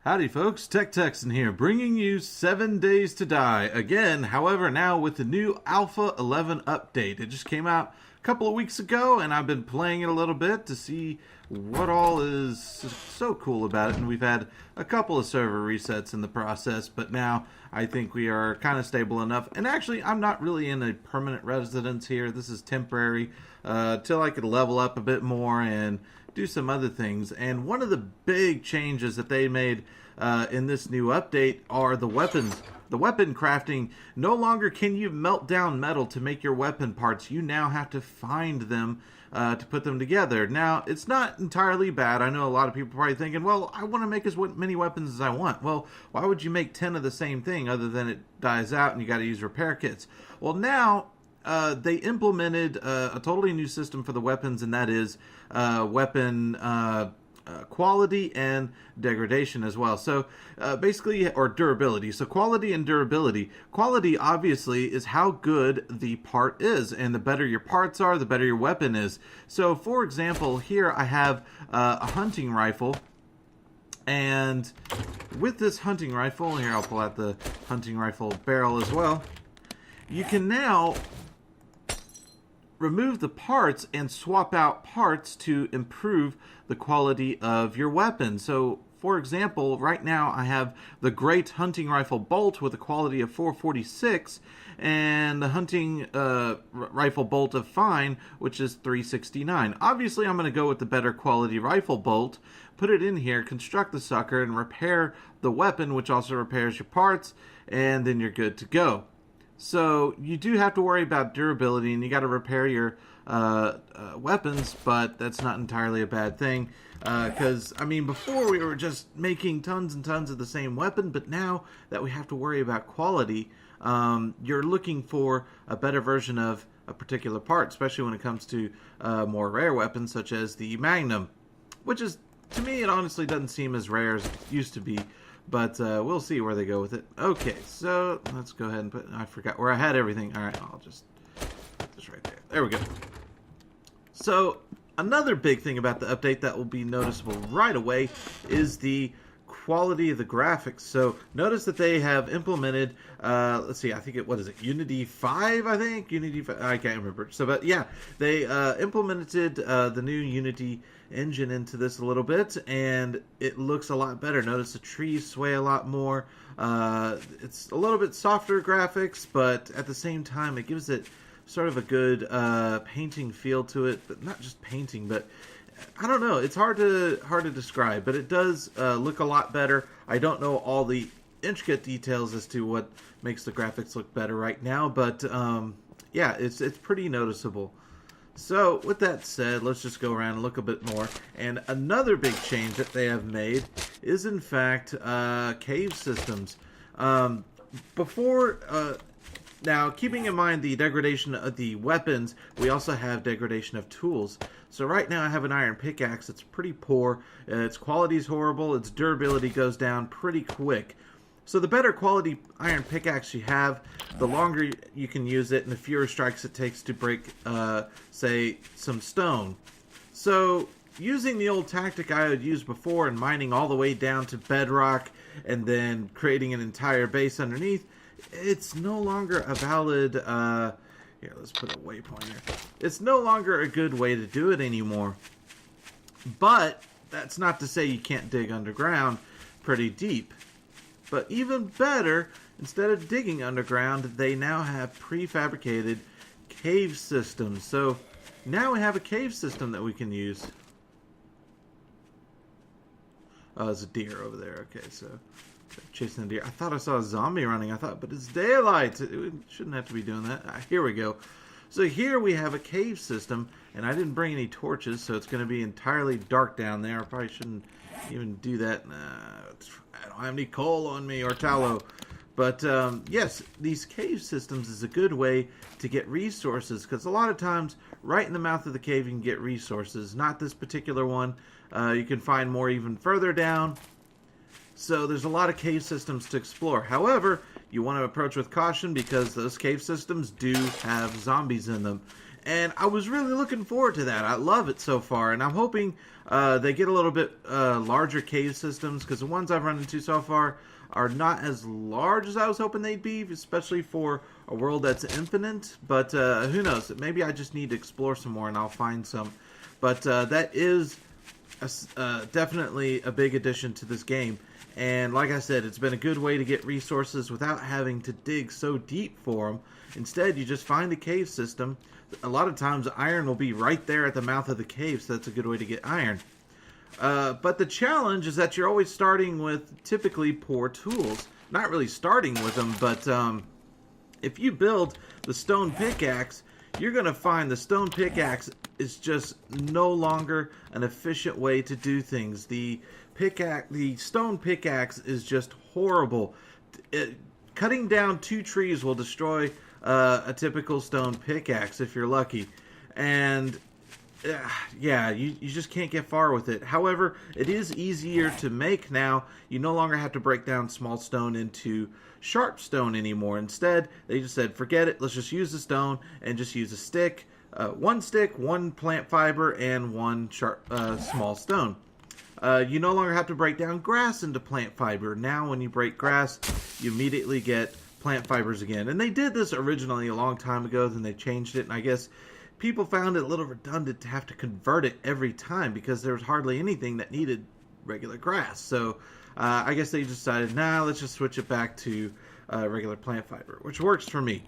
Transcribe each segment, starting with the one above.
Howdy folks, TechTexN here, bringing you 7 Days to Die. Again, however, now with the new Alpha 11 update. It just came out a couple of weeks ago, and I've been playing it a little bit to see what all is so cool about it. And we've had a couple of server resets in the process, but now I think we are kind of stable enough. And actually, I'm not really in a permanent residence here. This is temporary till I could level up a bit more and do some other things. And one of the big changes that they made in this new update are the weapons. The weapon crafting. No longer can you melt down metal to make your weapon parts. You now have to find them to put them together. Now, it's not entirely bad. I know a lot of people are probably thinking, well, I want to make as many weapons as I want. Well, why would you make 10 of the same thing other than it dies out and you got to use repair kits? Well, now they implemented a totally new system for the weapons, and that is weapon quality and degradation as well. So basically, or durability. So quality and durability. Quality, obviously, is how good the part is, and the better your parts are, the better your weapon is. So, for example, here I have a hunting rifle. And with this hunting rifle, here I'll pull out the hunting rifle barrel as well. You can now remove the parts and swap out parts to improve the quality of your weapon. So, for example, right now I have the great hunting rifle bolt with a quality of 446 and the hunting rifle bolt of fine, which is 369. Obviously, I'm going to go with the better quality rifle bolt, put it in here, construct the sucker, and repair the weapon, which also repairs your parts, and then you're good to go. So you do have to worry about durability, and you got to repair your weapons, but that's not entirely a bad thing. Because, I mean, before we were just making tons and tons of the same weapon, but now that we have to worry about quality, you're looking for a better version of a particular part, especially when it comes to more rare weapons, such as the Magnum, which is, to me, it honestly doesn't seem as rare as it used to be. But we'll see where they go with it. Okay, so let's go ahead and put... I forgot where I had everything. All right, I'll just put this right there. There we go. So another big thing about the update that will be noticeable right away is the quality of the graphics. So notice that they have implemented, let's see, I think what is it, Unity 5, I think? Unity 5, I can't remember. So, but yeah, they implemented the new Unity engine into this a little bit, and it looks a lot better. Notice the trees sway a lot more. It's a little bit softer graphics, but at the same time, it gives it sort of a good painting feel to it, but not just painting, but I don't know. It's hard to describe, but it does look a lot better. I don't know all the intricate details as to what makes the graphics look better right now, but yeah, it's pretty noticeable. So, with that said, let's just go around and look a bit more. And another big change that they have made is, in fact, cave systems. Now, keeping in mind the degradation of the weapons, we also have degradation of tools. So right now I have an iron pickaxe. It's pretty poor. Its quality is horrible. Its durability goes down pretty quick. So the better quality iron pickaxe you have, the longer you can use it and the fewer strikes it takes to break, say, some stone. So using the old tactic I had used before and mining all the way down to bedrock and then creating an entire base underneath, it's no longer a valid, here, let's put a waypoint here. It's no longer a good way to do it anymore. But that's not to say you can't dig underground pretty deep. But even better, instead of digging underground, they now have prefabricated cave systems. So now we have a cave system that we can use. Oh, there's a deer over there. Okay, so chasing the deer. I thought I saw a zombie running. But it's daylight. It shouldn't have to be doing that. Here we go. So here we have a cave system, and I didn't bring any torches, so it's going to be entirely dark down there. I probably shouldn't even do that. I don't have any coal on me or tallow. But yes, these cave systems is a good way to get resources, because a lot of times right in the mouth of the cave you can get resources. Not this particular one. You can find more even further down. So there's a lot of cave systems to explore. However, you want to approach with caution because those cave systems do have zombies in them. And I was really looking forward to that. I love it so far, and I'm hoping they get a little bit larger cave systems, because the ones I've run into so far are not as large as I was hoping they'd be, especially for a world that's infinite. But who knows? Maybe I just need to explore some more, and I'll find some. But that is definitely a big addition to this game. And like I said, it's been a good way to get resources without having to dig so deep for them. Instead, you just find a cave system. A lot of times, iron will be right there at the mouth of the cave, so that's a good way to get iron. But the challenge is that you're always starting with typically poor tools. Not really starting with them, but if you build the stone pickaxe, you're going to find the stone pickaxe is just no longer an efficient way to do things. The stone pickaxe is just horrible. Cutting down 2 trees will destroy a typical stone pickaxe if you're lucky. And yeah, you just can't get far with it. However, it is easier to make now. You no longer have to break down small stone into sharp stone anymore. Instead, they just said, forget it, let's just use the stone and just use a stick. 1 stick, 1 plant fiber, and 1 sharp, small stone. You no longer have to break down grass into plant fiber. Now when you break grass, you immediately get plant fibers again. And they did this originally a long time ago, then they changed it, and I guess people found it a little redundant to have to convert it every time because there was hardly anything that needed regular grass. So I guess they decided, nah, let's just switch it back to regular plant fiber, which works for me.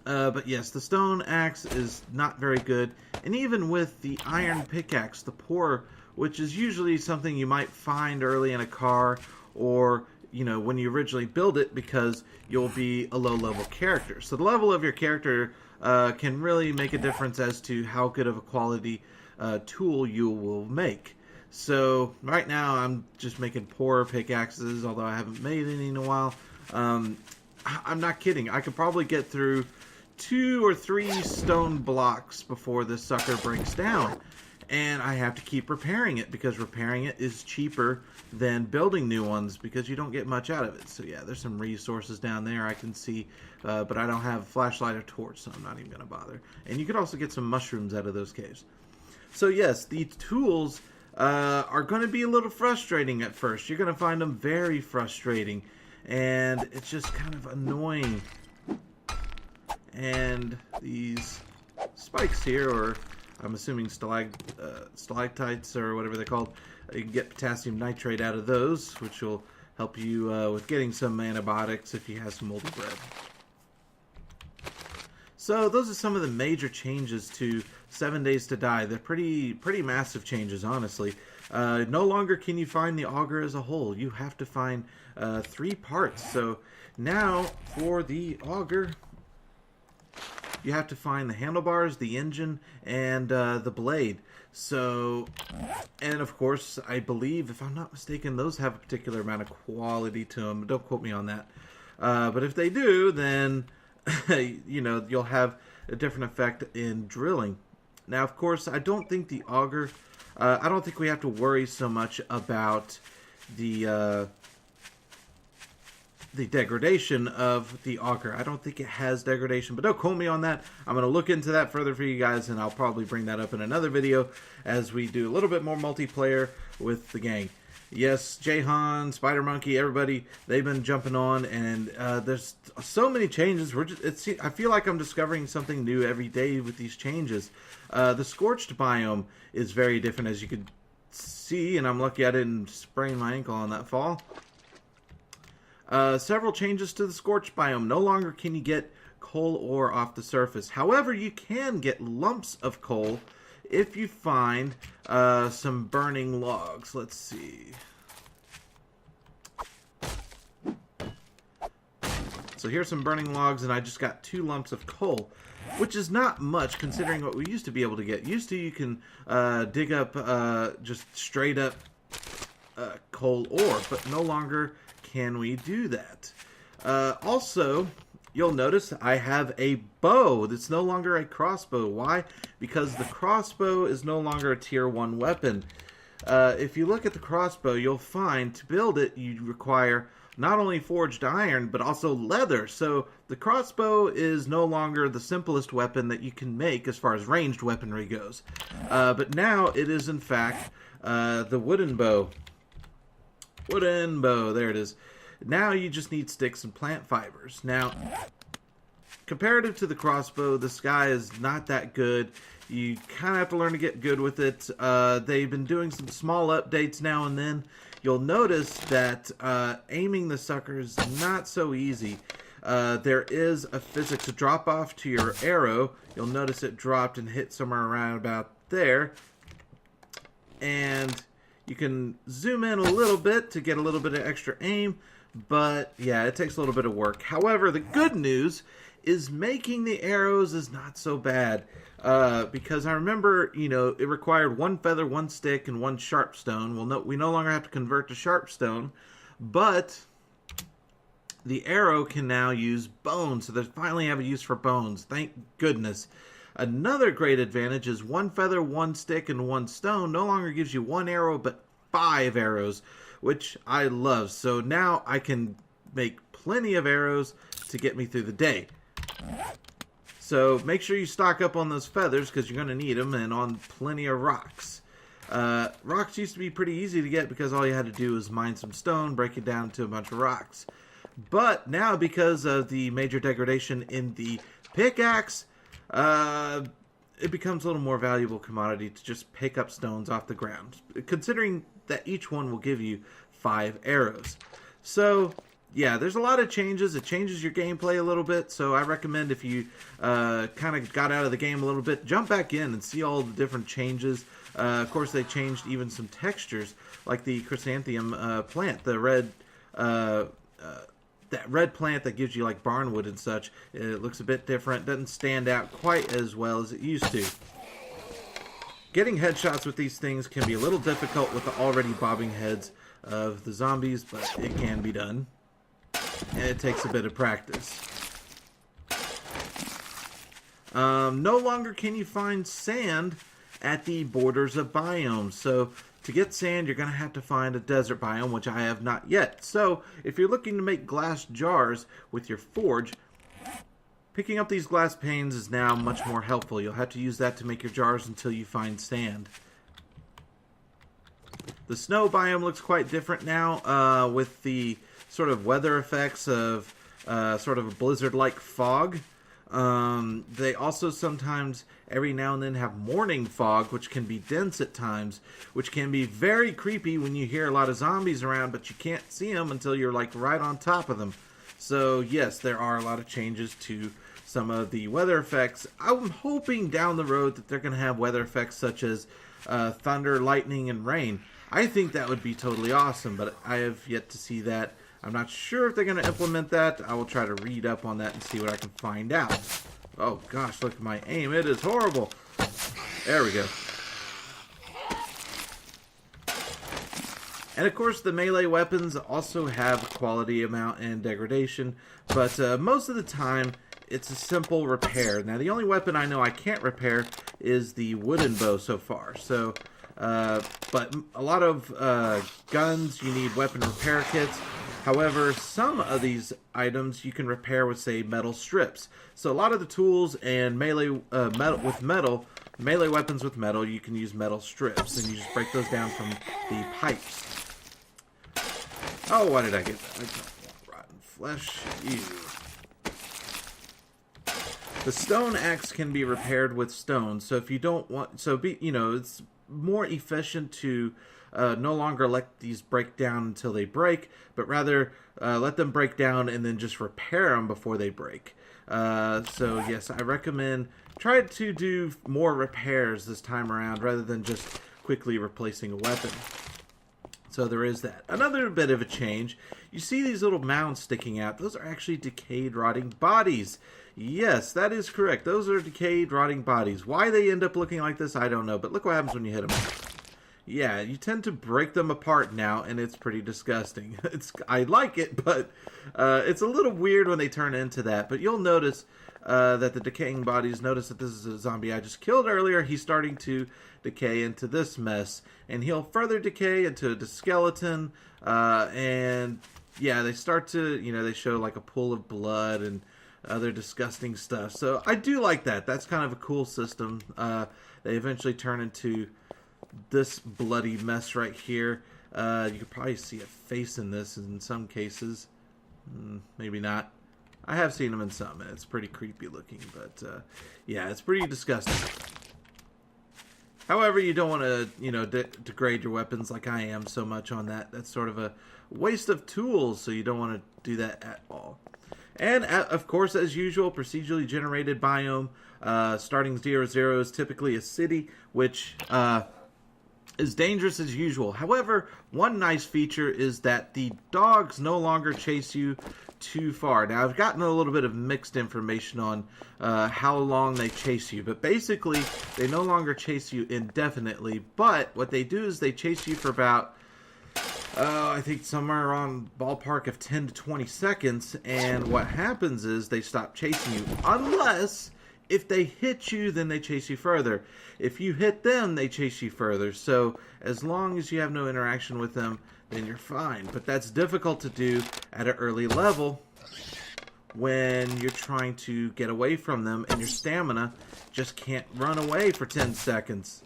But yes, the stone axe is not very good. And even with the iron pickaxe, the poor, which is usually something you might find early in a car or, you know, when you originally build it, because you'll be a low-level character. So the level of your character can really make a difference as to how good of a quality tool you will make. So right now I'm just making poor pickaxes, although I haven't made any in a while. I'm not kidding. I could probably get through 2 or 3 stone blocks before this sucker breaks down. And I have to keep repairing it, because repairing it is cheaper than building new ones, because you don't get much out of it. So yeah, there's some resources down there I can see, but I don't have a flashlight or torch, so I'm not even going to bother. And you could also get some mushrooms out of those caves. So yes, the tools are going to be a little frustrating at first. You're going to find them very frustrating, and it's just kind of annoying. And these spikes here, or I'm assuming stalactites or whatever they're called, you can get potassium nitrate out of those, which will help you with getting some antibiotics if you have some moldy bread. So those are some of the major changes to 7 Days to Die. They're pretty massive changes, honestly. No longer can you find the auger as a whole. You have to find 3 parts. So now for the auger, you have to find the handlebars, the engine, and the blade. So, and of course, I believe, if I'm not mistaken, those have a particular amount of quality to them. Don't quote me on that. But if they do, then, you know, you'll have a different effect in drilling. Now, of course, I don't think the auger, I don't think we have to worry so much about the degradation of the auger. I don't think it has degradation, but don't quote me on that. I'm going to look into that further for you guys, and I'll probably bring that up in another video as we do a little bit more multiplayer with the gang. Yes, Jahan, Spider Monkey, everybody, they've been jumping on, and there's so many changes. I feel like I'm discovering something new every day with these changes. The scorched biome is very different, as you could see, and I'm lucky I didn't sprain my ankle on that fall. Several changes to the scorched biome. No longer can you get coal ore off the surface. However, you can get lumps of coal if you find some burning logs. Let's see. So here's some burning logs, and I just got 2 lumps of coal, which is not much considering what we used to be able to get. Used to, you can dig up just straight up coal ore, but no longer can we do that. Also, you'll notice I have a bow that's no longer a crossbow. Why? Because the crossbow is no longer a tier 1 weapon. If you look at the crossbow, you'll find to build it, you require not only forged iron, but also leather. So the crossbow is no longer the simplest weapon that you can make as far as ranged weaponry goes. But now it is, in fact, the wooden bow. Wooden bow, there it is. Now you just need sticks and plant fibers. Now, comparative to the crossbow, this guy is not that good. You kind of have to learn to get good with it. They've been doing some small updates now and then. You'll notice that aiming the sucker is not so easy. There is a physics drop off to your arrow. You'll notice it dropped and hit somewhere around about there. And you can zoom in a little bit to get a little bit of extra aim. But yeah, it takes a little bit of work. However, the good news is making the arrows is not so bad. Because I remember, it required 1 feather, 1 stick, and 1 sharp stone. Well, we no longer have to convert to sharp stone, but the arrow can now use bones. So they finally have a use for bones. Thank goodness. Another great advantage is 1 feather, 1 stick, and 1 stone no longer gives you 1 arrow, but 5 arrows, which I love. So now I can make plenty of arrows to get me through the day. So make sure you stock up on those feathers because you're going to need them, and on plenty of rocks. Rocks used to be pretty easy to get because all you had to do was mine some stone, break it down into a bunch of rocks. But now, because of the major degradation in the pickaxe, it becomes a little more valuable commodity to just pick up stones off the ground, considering that each one will give you 5 arrows. So yeah, there's a lot of changes. It changes your gameplay a little bit, so I recommend if you kind of got out of the game a little bit, jump back in and see all the different changes. Of course, they changed even some textures, like the chrysanthemum plant, the red, that red plant that gives you like barnwood and such. It looks a bit different, doesn't stand out quite as well as it used to. Getting headshots with these things can be a little difficult with the already bobbing heads of the zombies, but it can be done. And it takes a bit of practice. No longer can you find sand at the borders of biomes. So to get sand, you're going to have to find a desert biome, which I have not yet. So if you're looking to make glass jars with your forge, picking up these glass panes is now much more helpful. You'll have to use that to make your jars until you find sand. The snow biome looks quite different now with the sort of weather effects of sort of a blizzard-like fog. They also sometimes, every now and then, have morning fog, which can be dense at times, which can be very creepy when you hear a lot of zombies around, but you can't see them until you're like right on top of them. So yes, there are a lot of changes to some of the weather effects. I'm hoping down the road that they're going to have weather effects such as thunder, lightning, and rain. I think that would be totally awesome, but I have yet to see that. I'm not sure if they're going to implement that. I will try to read up on that and see what I can find out. Oh gosh, look at my aim. It is horrible. There we go. And of course, the melee weapons also have quality amount and degradation, but most of the time, it's a simple repair. Now, the only weapon I know I can't repair is the wooden bow so far. So, but a lot of guns, you need weapon repair kits. However, some of these items you can repair with, say, metal strips. So a lot of the tools and melee melee weapons with metal, you can use metal strips, and you just break those down from the pipes. Oh, why did I get that? I don't want rotten flesh. Ew. The stone axe can be repaired with stone, so if you don't want, it's more efficient to no longer let these break down until they break, but rather let them break down and then just repair them before they break. So yes, I recommend try to do more repairs this time around rather than just quickly replacing a weapon. So there is that. Another bit of a change, you see these little mounds sticking out. Those are actually decayed, rotting bodies. Yes, that is correct. Those are decayed, rotting bodies. Why they end up looking like this, I don't know. But look what happens when you hit them. Yeah, you tend to break them apart now, and it's pretty disgusting. I like it, but it's a little weird when they turn into that. But you'll notice that the decaying bodies, notice that this is a zombie I just killed earlier. He's starting to decay into this mess, and he'll further decay into a skeleton, and yeah, they start to, they show like a pool of blood and other disgusting stuff. So I do like that. That's kind of a cool system. They eventually turn into this bloody mess right here. You could probably see a face in this in some cases. Maybe not. I have seen them in some, and it's pretty creepy looking. But, yeah, it's pretty disgusting. However, you don't want to, degrade your weapons like I am so much on that. That's sort of a waste of tools, so you don't want to do that at all. And, of course, as usual, procedurally generated biome. Starting 0-0 is typically a city, which is dangerous as usual. However, one nice feature is that the dogs no longer chase you too far. Now, I've gotten a little bit of mixed information on how long they chase you, but basically, they no longer chase you indefinitely, but what they do is they chase you for about, I think somewhere around ballpark of 10 to 20 seconds, and what happens is they stop chasing you, unless if they hit you, then they chase you further. If you hit them, they chase you further. So as long as you have no interaction with them, then you're fine. But that's difficult to do at an early level when you're trying to get away from them and your stamina just can't run away for 10 seconds.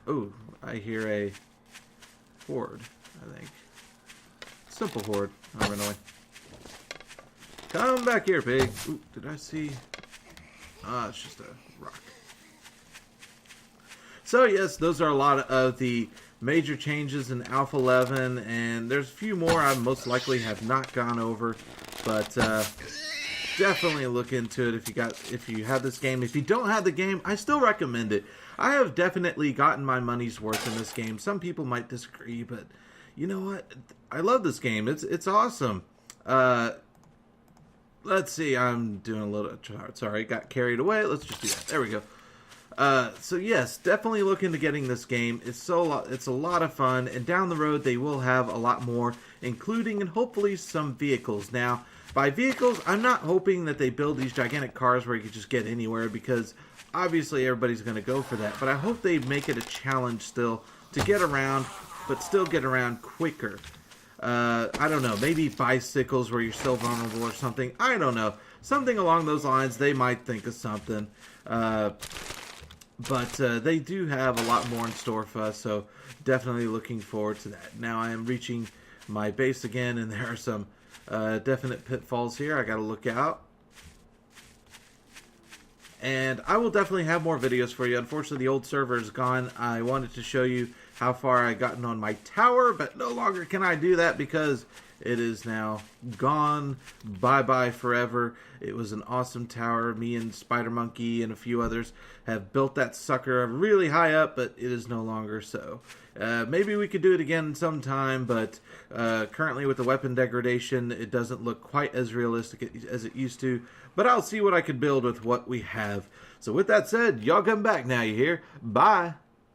Oh, I hear a horde, I think. Simple horde. I'll run away. Come back here, pig. Ooh, did I see? Ah, it's just a rock. So, yes, those are a lot of the major changes in Alpha 11, and there's a few more I most likely have not gone over, but definitely look into it if you have this game. If you don't have the game, I still recommend it. I have definitely gotten my money's worth in this game. Some people might disagree, but you know what? I love this game. It's awesome. Let's see, I'm doing a little, sorry, got carried away. Let's just do that. There we go. So yes, definitely look into getting this game. It's a lot of fun, and down the road they will have a lot more, including and hopefully some vehicles. Now, by vehicles, I'm not hoping that they build these gigantic cars where you can just get anywhere, because obviously everybody's going to go for that. But I hope they make it a challenge still to get around, but still get around quicker. I don't know, maybe bicycles where you're still vulnerable or something. I don't know. Something along those lines. They might think of something. But they do have a lot more in store for us, so definitely looking forward to that. Now I am reaching my base again, and there are some definite pitfalls here. I got to look out. And I will definitely have more videos for you. Unfortunately, the old server is gone. I wanted to show you how far I gotten on my tower, but no longer can I do that because it is now gone. Bye-bye forever. It was an awesome tower. Me and Spider Monkey and a few others have built that sucker really high up, but it is no longer so. Maybe we could do it again sometime, but currently with the weapon degradation, it doesn't look quite as realistic as it used to. But I'll see what I can build with what we have. So with that said, y'all come back now, you hear? Bye!